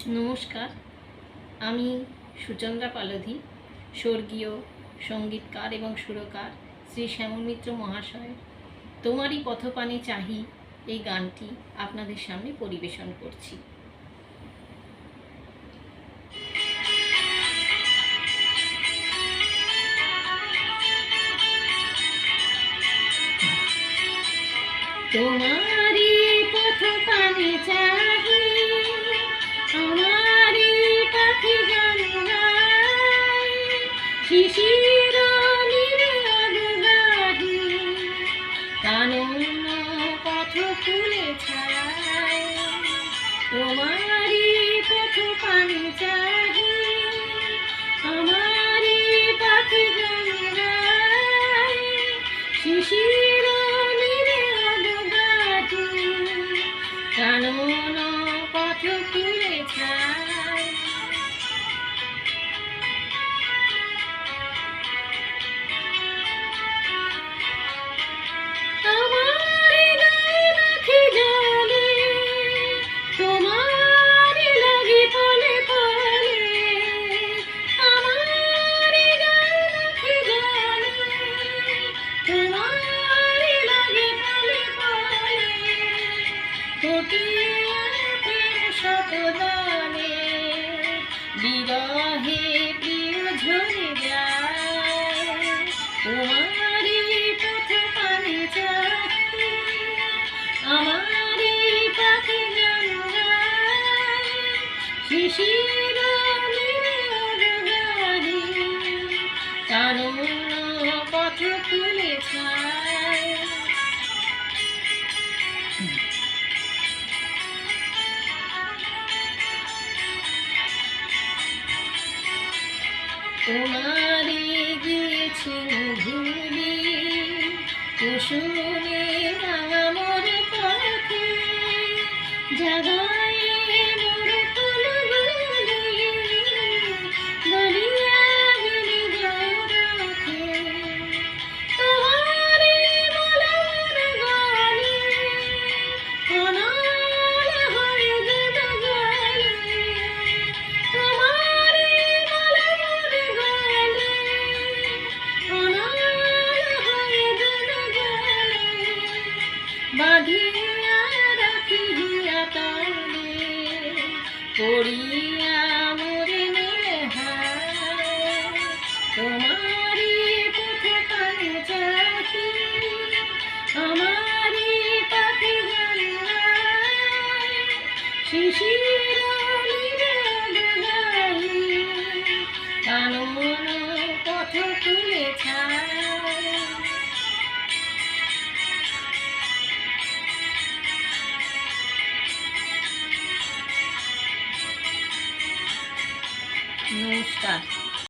নমস্কার, আমি সুচন্দ্রা পালোধি, স্বর্গীয় সঙ্গীতকার এবং সুরকার শ্রী শ্যামল মিত্র মহাশয় তোমারই পথপানে চাহি এই গানটি আপনাদের সামনে পরিবেশন করছি। তোমারই পথপানে চাহি আমারই পাখি গান গায়, শিশির নীরব গাহি কানন পথ ফুলে ছায়। তোমারই পথপানে চাহি আমারই পাখি গান গায়, শিশির কানন পথ ফুলে ছায়। তোমার গায়ে রাখি জলে, তোমার লাগি পলে পলে, আমার গায়ে রাখি জলে, তোমার লাগি পলে পলে, ফুটিয়া প্রেম শতদলে, বিরহে প্রিয় ঝরে যায়। তোমারই পথপানে চাহি আমারই পাখি গান গায়, শিশির নীরব গাহি কানন পথ ফুলে ছায়। তোমারে গিয়েছেন ভুলি কুসুমে আমার পথে, জাগায় মোর ফুলগুলি গলিয়া গেলি জয় রাখে। তোমারে মলর গলে অনল হয়ে যেন গলে, তোমারে মলর গলে অনল হয়ে যেন গলে, বাঁধিয়া রাখিয়া তলে পড়িয়া মোরে নেহায়। তোমারই পথপানে চাহি আমারই পাখি গান গায়, শিশির নীরব গাহি কানন পথ ফুলে ছায়। নমস্কার।